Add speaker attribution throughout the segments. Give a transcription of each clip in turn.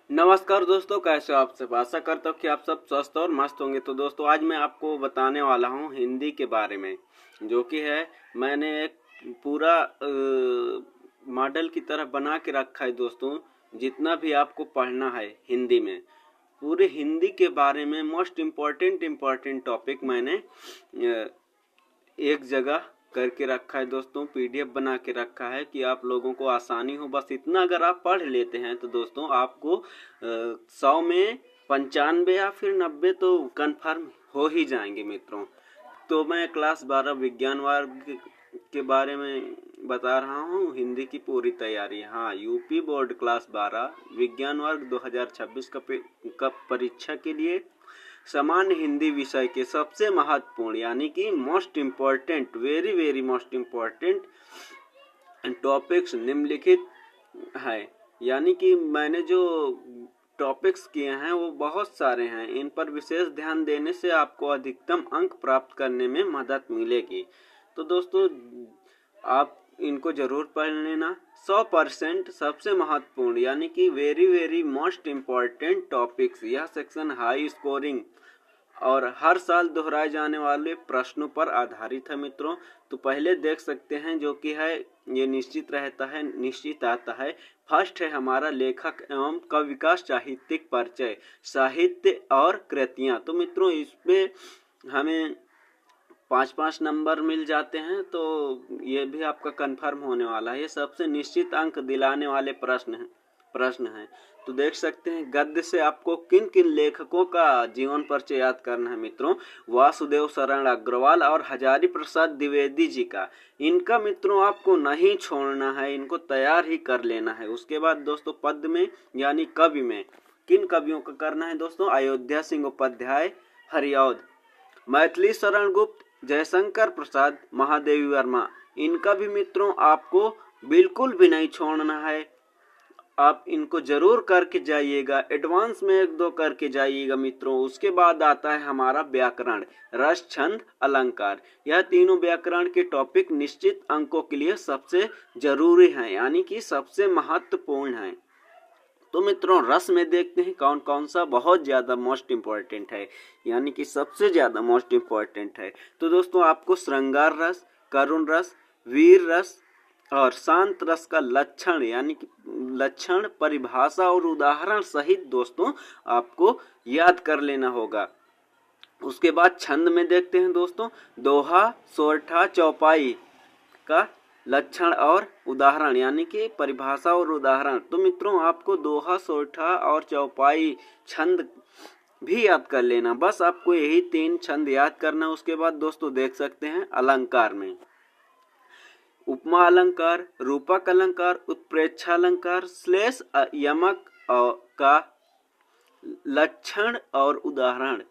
Speaker 1: नमस्कार दोस्तों, कैसे हो आप सब। आशा करता हूँ कि आप सब स्वस्थ और मस्त होंगे। तो दोस्तों आज मैं आपको बताने वाला हूँ हिंदी के बारे में, जो कि है मैंने एक पूरा मॉडल की तरह बना के रखा है दोस्तों। जितना भी आपको पढ़ना है हिंदी में, पूरे हिंदी के बारे में मोस्ट इम्पॉर्टेंट टॉपिक मैंने एक जगह करके रखा है दोस्तों। पीडीएफ बना के रखा है कि आप लोगों को आसानी हो। बस इतना अगर आप पढ़ लेते हैं तो दोस्तों आपको 100 में 95 या फिर 90 तो कंफर्म हो ही जाएंगे मित्रों। तो मैं क्लास 12 विज्ञान वर्ग के बारे में बता रहा हूँ। हिंदी की पूरी तैयारी, हाँ, यूपी बोर्ड क्लास 12 विज्ञान वर्ग 2026 का परीक्षा के लिए सामान्य हिंदी विषय के सबसे महत्वपूर्ण यानी कि most important, very most important topics निम्नलिखित है। यानी कि मैंने जो टॉपिक्स किए हैं वो बहुत सारे हैं। इन पर विशेष ध्यान देने से आपको अधिकतम अंक प्राप्त करने में मदद मिलेगी। तो दोस्तों आप इनको जरूर पढ़ लेना। 100% सबसे महत्वपूर्ण यानी कि वेरी मोस्ट इम्पॉर्टेंट टॉपिक्स, यह सेक्शन हाई स्कोरिंग और हर साल दोहराए जाने वाले प्रश्नों पर आधारित है मित्रों। तो पहले देख सकते हैं, जो कि है ये निश्चित आता है। फर्स्ट है हमारा लेखक एवं कवि का साहित्यिक परिचय, साहित्य और कृतियां। तो मित्रों इसपे हमें 5-5 नंबर मिल जाते हैं, तो ये भी आपका कंफर्म होने वाला है। ये सबसे निश्चित अंक दिलाने वाले प्रश्न हैं। तो देख सकते हैं गद्य से आपको किन किन लेखकों का जीवन परिचय याद करना है मित्रों। वासुदेव शरण अग्रवाल और हजारी प्रसाद द्विवेदी जी का, इनका मित्रों आपको नहीं छोड़ना है, इनको तैयार ही कर लेना है। उसके बाद दोस्तों पद्य में यानी कवि में किन कवियों का करना है दोस्तों। अयोध्या सिंह उपाध्याय हरिऔध, मैथिली शरण गुप्त, जयशंकर प्रसाद, महादेवी वर्मा, इनका भी मित्रों आपको बिल्कुल भी नहीं छोड़ना है। आप इनको जरूर करके जाइएगा, एडवांस में 1-2 करके जाइएगा मित्रों। उसके बाद आता है हमारा व्याकरण, रस, छंद, अलंकार। यह तीनों व्याकरण के टॉपिक निश्चित अंकों के लिए सबसे जरूरी हैं, यानी कि सबसे महत्वपूर्ण हैं। तो मित्रों रस में देखते हैं कौन कौन सा बहुत ज्यादा मोस्ट इम्पोर्टेंट है, यानी कि सबसे ज्यादा मोस्ट इम्पोर्टेंट है। तो दोस्तों आपको श्रृंगार रस, करुण रस, वीर रस और शांत रस का लक्षण यानी कि लक्षण, परिभाषा और उदाहरण सहित दोस्तों आपको याद कर लेना होगा। उसके बाद छंद में देखते हैं दोस्तों, दोहा, सोरठा, चौपाई का लक्षण और उदाहरण यानी कि परिभाषा और उदाहरण। तो मित्रों आपको दोहा, सोरठा और चौपाई छंद भी याद कर लेना। बस आपको यही 3 छंद याद करना। उसके बाद दोस्तों देख सकते हैं अलंकार में उपमा अलंकार, रूपक अलंकार, उत्प्रेक्षा अलंकार, श्लेष, यमक का लक्षण और उदाहरण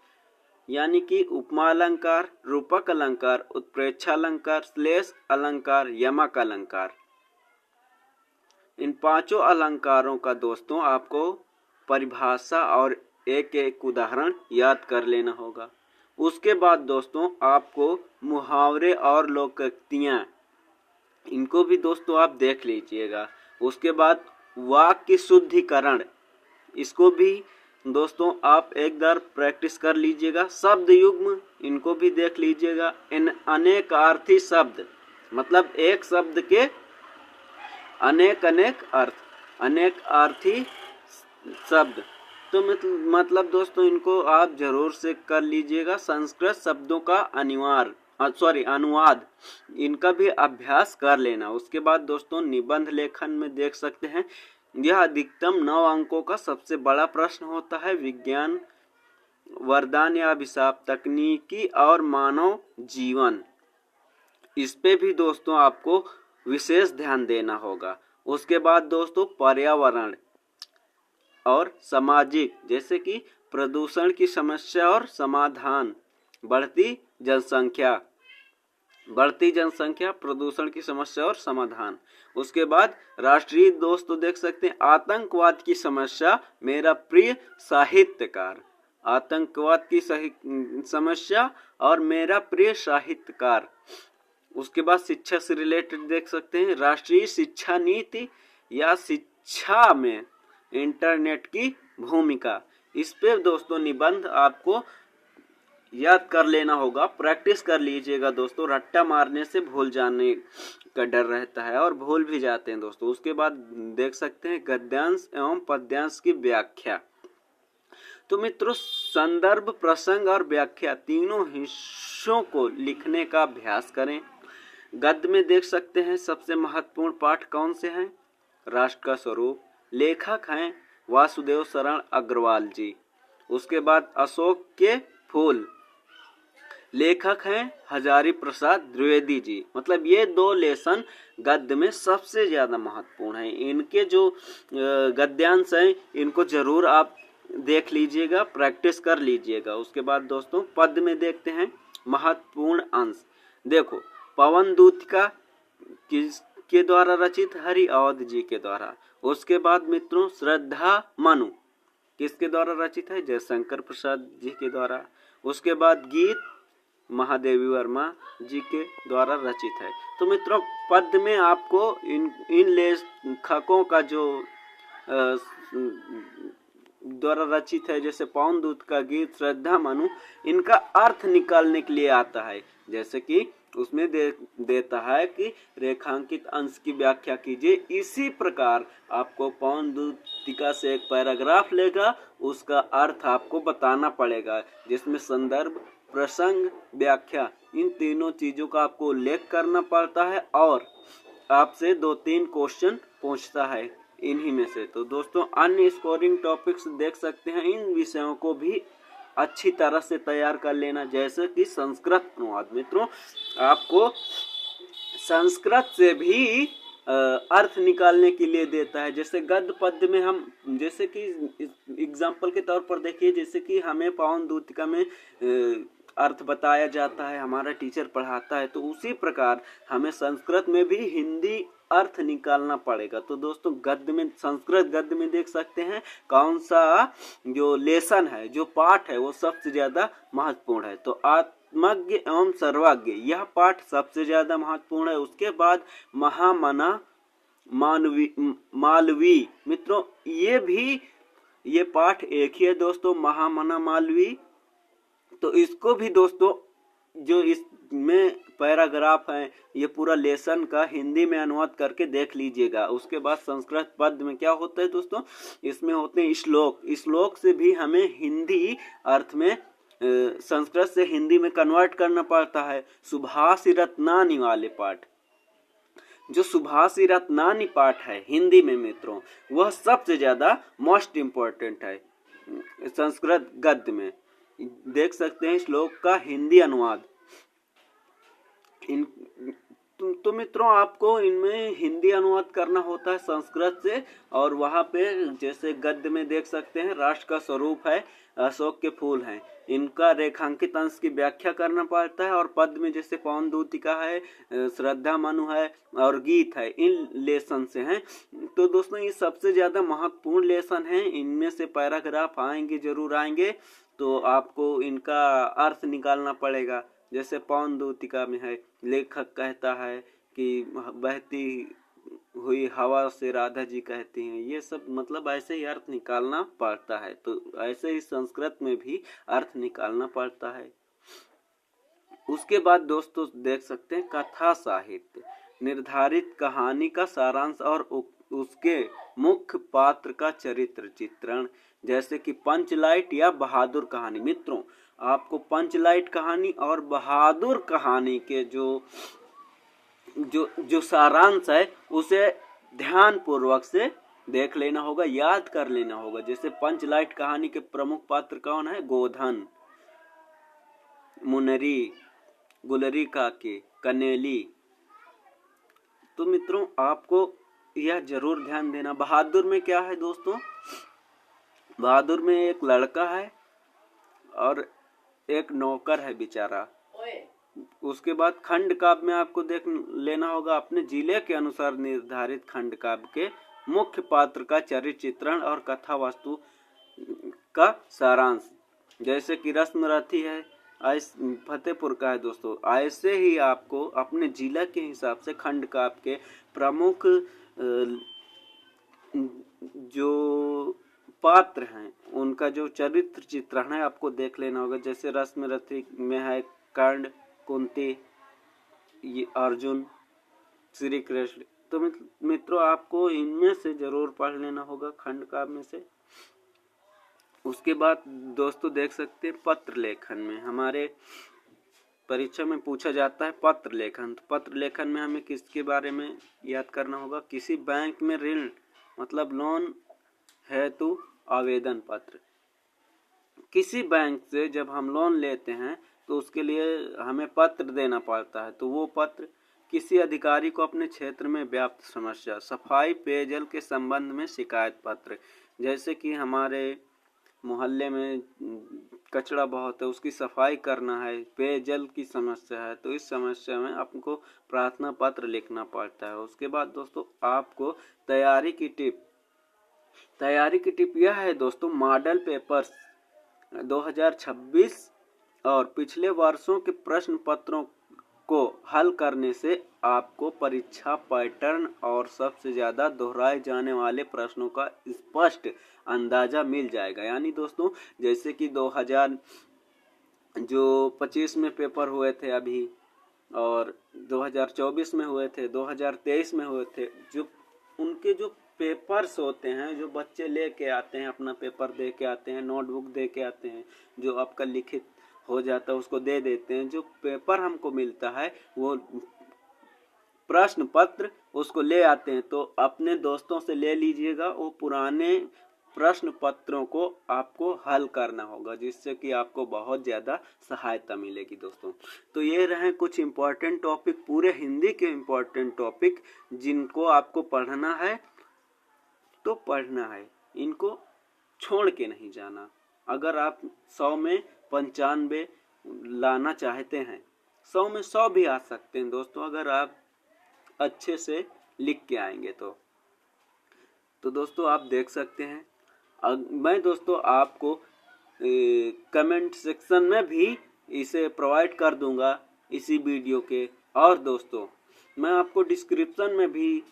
Speaker 1: यानी कि उपमा अलंकार, रूपक अलंकार, उत्प्रेक्षा अलंकार, श्लेष अलंकार, यमक अलंकार। इन 5 अलंकारों का दोस्तों आपको परिभाषा और एक एक उदाहरण याद कर लेना होगा। उसके बाद दोस्तों आपको मुहावरे और लोकोक्तियां, इनको भी दोस्तों आप देख लीजिएगा। उसके बाद वाक्य शुद्धिकरण, इसको भी दोस्तों आप एक बार प्रैक्टिस कर लीजिएगा। शब्द युग्म, इनको भी देख लीजिएगा। इन अनेकार्थी शब्द, मतलब एक शब्द के अनेक अर्थ, अनेक अर्थी शब्द। तो मतलब दोस्तों इनको आप जरूर से कर लीजिएगा। संस्कृत शब्दों का अनुवाद, इनका भी अभ्यास कर लेना। उसके बाद दोस्तों निबंध लेखन में देख सकते हैं, यह अधिकतम 9 अंकों का सबसे बड़ा प्रश्न होता है। विज्ञान, वरदान या अभिशाप, तकनीकी और मानव जीवन, इस पे भी दोस्तों आपको विशेष ध्यान देना होगा। उसके बाद दोस्तों पर्यावरण और सामाजिक, जैसे कि प्रदूषण की समस्या और समाधान, बढ़ती जनसंख्या, प्रदूषण की समस्या और समाधान। उसके बाद राष्ट्रीय दोस्तों देख सकते हैं, आतंकवाद की समस्या, मेरा प्रिय साहित्यकार, आतंकवाद की समस्या और मेरा प्रिय साहित्यकार। उसके बाद शिक्षा से रिलेटेड देख सकते हैं, राष्ट्रीय शिक्षा नीति या शिक्षा में इंटरनेट की भूमिका। इस पे दोस्तों निबंध आपको याद कर लेना होगा, प्रैक्टिस कर लीजिएगा दोस्तों। रट्टा मारने से भूल जाने का डर रहता है और भूल भी जाते हैं दोस्तों। उसके बाद देख सकते हैं गद्यांश एवं पद्यांश की व्याख्या। तो मित्रों संदर्भ, प्रसंग और व्याख्या तीनों हिस्सों को लिखने का अभ्यास करें। गद्य में देख सकते हैं सबसे महत्वपूर्ण पाठ कौन से हैं? राष्ट्र का स्वरूप। लेखक हैं वासुदेव शरण अग्रवाल जी। उसके बाद अशोक के फूल, लेखक हैं हजारी प्रसाद द्विवेदी जी। मतलब ये दो लेसन गद्य में सबसे ज्यादा महत्वपूर्ण हैं। इनके जो गद्यांश हैं इनको जरूर आप देख लीजिएगा, प्रैक्टिस कर लीजिएगा। उसके बाद दोस्तों पद में देखते हैं महत्वपूर्ण अंश। देखो पवन दूतिका किसके द्वारा रचित? हरि अवध जी के द्वारा। उसके बाद मित्रों श्रद्धा मनु किसके द्वारा रचित है? जयशंकर प्रसाद जी के द्वारा। उसके बाद गीत महादेवी वर्मा जी के द्वारा रचित है। तो मित्रों पद में आपको इन लेखकों का जो द्वारा रचित है, जैसे पवन दूत का गीत, श्रद्धा मनु, इनका अर्थ निकालने के लिए आता है। जैसे कि उसमें देता है कि रेखांकित अंश की व्याख्या कीजिए। इसी प्रकार आपको पवन दूतिका से एक पैराग्राफ लेगा, उसका अर्थ आपको बताना पड़ेगा, जिसमें संदर्भ, प्रसंग, व्याख्या, इन तीनों चीजों का आपको उल्लेख करना पड़ता है और आपसे 2-3 क्वेश्चन पूछता है इन्हीं में से। तो दोस्तों अन्य स्कोरिंग टॉपिक्स देख सकते हैं, इन विषयों को भी अच्छी तरह से तैयार कर लेना। जैसे कि संस्कृत अनुवाद, मित्रों आपको संस्कृत से भी अर्थ निकालने के लिए देता है। जैसे गद्य पद्य में हम, जैसे कि एग्जाम्पल के तौर पर देखिए, जैसे कि हमें पवन दूतिका में अर्थ बताया जाता है, हमारा टीचर पढ़ाता है, तो उसी प्रकार हमें संस्कृत में भी हिंदी अर्थ निकालना पड़ेगा। तो दोस्तों गद्य में, संस्कृत गद्य में देख सकते हैं कौन सा जो लेसन है, जो पाठ है, वो सबसे ज्यादा महत्वपूर्ण है। तो आत्मज्ञ एवं सर्वज्ञ यह पाठ सबसे ज्यादा महत्वपूर्ण है। उसके बाद महामना मालवी, मित्रों ये पाठ एक ही है दोस्तों, महामना मालवी। तो इसको भी दोस्तों जो इसमें पैराग्राफ है, ये पूरा लेसन का हिंदी में अनुवाद करके देख लीजिएगा। उसके बाद संस्कृत पद में क्या होता है दोस्तों, इसमें होते हैं श्लोक। श्लोक से भी हमें हिंदी अर्थ में संस्कृत से हिंदी में कन्वर्ट करना पड़ता है। सुभाषी रत्नानी वाले पाठ, जो सुभाषी रत्नानी पाठ है हिंदी में मित्रों, वह सबसे ज्यादा मोस्ट इम्पोर्टेंट है संस्कृत गद्य में। देख सकते हैं श्लोक का हिंदी अनुवाद। तो मित्रों आपको इनमें हिंदी अनुवाद करना होता है संस्कृत से, और वहाँ पे जैसे गद्य में देख सकते हैं राष्ट्र का स्वरूप है, अशोक के फूल हैं, इनका रेखांकित अंश की व्याख्या करना पड़ता है। और पद में जैसे पवन दूतिका है, श्रद्धा मनु है और गीत है, इन लेसन से हैं। तो दोस्तों ये सबसे ज्यादा महत्वपूर्ण लेसन हैं, इनमें से पैराग्राफ आएंगे, जरूर आएंगे, तो आपको इनका अर्थ निकालना पड़ेगा। जैसे पवन दूतिका में है, लेखक कहता है कि बहती हुई हवा से राधा जी कहती हैं, ये सब मतलब ऐसे ही अर्थ निकालना पड़ता है। तो ऐसे ही संस्कृत में भी अर्थ निकालना पड़ता है। उसके बाद दोस्तों देख सकते हैं कथा साहित्य, निर्धारित कहानी का सारांश और उसके मुख्य पात्र का चरित्र चित्रण, जैसे कि पंचलाइट या बहादुर कहानी। मित्रों आपको पंचलाइट कहानी और बहादुर कहानी के जो सारांश है उसे ध्यान पूर्वक से देख लेना होगा, याद कर लेना होगा। जैसे पंचलाइट कहानी के प्रमुख पात्र कौन है? गोधन, मुनरी, गुलरी काकी, कनेली। तो मित्रों आपको यह जरूर ध्यान देना। बहादुर में क्या है दोस्तों? बहादुर में एक लड़का है और एक नौकर है बेचारा। उसके बाद खंड काव्य में आपको देख लेना होगा अपने जिले के अनुसार निर्धारित खंड काव्य के मुख्य पात्र का चरित्र चित्रण और कथा वस्तु का सारांश। जैसे कि रस्म रथी है, फतेहपुर का है दोस्तों। ऐसे ही आपको अपने जिला के हिसाब से खंड काव्य के प्रमुख जो पात्र हैं उनका जो चरित्र चित्रण है आपको देख लेना होगा। जैसे रस्म रथी में है कर्ण, कुंती, अर्जुन, श्री कृष्ण। तो मित्रों आपको इनमें से जरूर पढ़ लेना होगा खंड काव्य में से। उसके बाद दोस्तों देख सकते हैं पत्र लेखन में हमारे परीक्षा में पूछा जाता है पत्र लेखन। तो पत्र लेखन में हमें किसके बारे में याद करना होगा? किसी बैंक में ऋण मतलब लोन हेतु आवेदन पत्र। किसी बैंक से जब हम लोन लेते हैं तो उसके लिए हमें पत्र देना पड़ता है। तो वो पत्र किसी अधिकारी को अपने क्षेत्र में व्याप्त समस्या, सफाई पेयजल के संबंध में शिकायत पत्र। जैसे कि हमारे मोहल्ले में कचरा बहुत है, उसकी सफाई करना है, पेयजल की समस्या है, तो इस समस्या में आपको प्रार्थना पत्र लिखना पड़ता है। उसके बाद दोस्तों आपको तैयारी की टिप यह है दोस्तों, मॉडल पेपर्स 2026 और पिछले वर्षों के प्रश्न पत्रों को हल करने से आपको परीक्षा पैटर्न और सबसे ज़्यादा दोहराए जाने वाले प्रश्नों का स्पष्ट अंदाजा मिल जाएगा। यानी दोस्तों जैसे कि 2025 में पेपर हुए थे अभी, और 2024 में हुए थे, 2023 में हुए थे, जो उनके जो पेपर्स होते हैं, जो बच्चे लेके आते हैं, अपना पेपर दे के आते हैं, नोटबुक दे के आते हैं, जो आपका लिखित हो जाता है उसको दे देते हैं। जो पेपर हमको मिलता है वो प्रश्न पत्र उसको ले आते हैं। तो अपने दोस्तों से ले लीजिएगा, वो पुराने प्रश्न पत्रों को आपको हल करना होगा, जिससे कि आपको बहुत ज़्यादा सहायता मिलेगी दोस्तों। तो ये रहे कुछ इम्पोर्टेंट टॉपिक, पूरे हिंदी के इम्पोर्टेंट टॉपिक जिनको आपको पढ़ना है तो पढ़ना है, इनको छोड़ के नहीं जाना। अगर आप 100 में 95 लाना चाहते हैं, 100 में 100 भी आ सकते हैं दोस्तों, अगर आप अच्छे से लिख के आएंगे तो दोस्तों आप देख सकते हैं। मैं दोस्तों आपको कमेंट सेक्शन में भी इसे प्रोवाइड कर दूंगा इसी वीडियो के। और दोस्तों मैं आपको डिस्क्रिप्शन में भी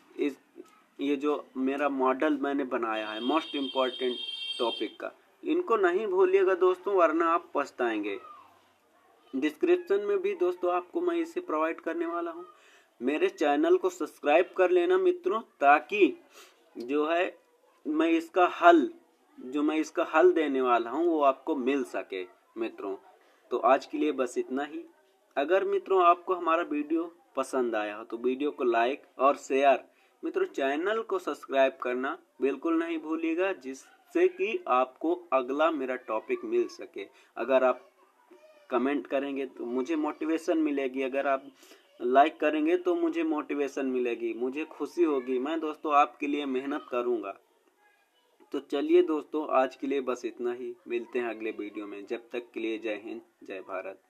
Speaker 1: ये जो मेरा मॉडल मैंने बनाया है मोस्ट इम्पॉर्टेंट टॉपिक का, इनको नहीं भूलिएगा दोस्तों, वरना आप पछताएंगे। डिस्क्रिप्शन में भी दोस्तों आपको मैं इसे प्रोवाइड करने वाला हूँ। मेरे चैनल को सब्सक्राइब कर लेना मित्रों, ताकि जो है मैं इसका हल देने वाला हूँ वो आपको मिल सके मित्रों। तो आज के लिए बस इतना ही। अगर मित्रों आपको हमारा वीडियो पसंद आया हो तो वीडियो को लाइक और शेयर, मित्रों चैनल को सब्सक्राइब करना बिल्कुल नहीं भूलिएगा, जिससे कि आपको अगला मेरा टॉपिक मिल सके। अगर आप कमेंट करेंगे तो मुझे मोटिवेशन मिलेगी, अगर आप लाइक करेंगे तो मुझे मोटिवेशन मिलेगी, मुझे खुशी होगी। मैं दोस्तों आपके लिए मेहनत करूँगा। तो चलिए दोस्तों आज के लिए बस इतना ही, मिलते हैं अगले वीडियो में। जब तक के लिए जय हिंद, जय भारत।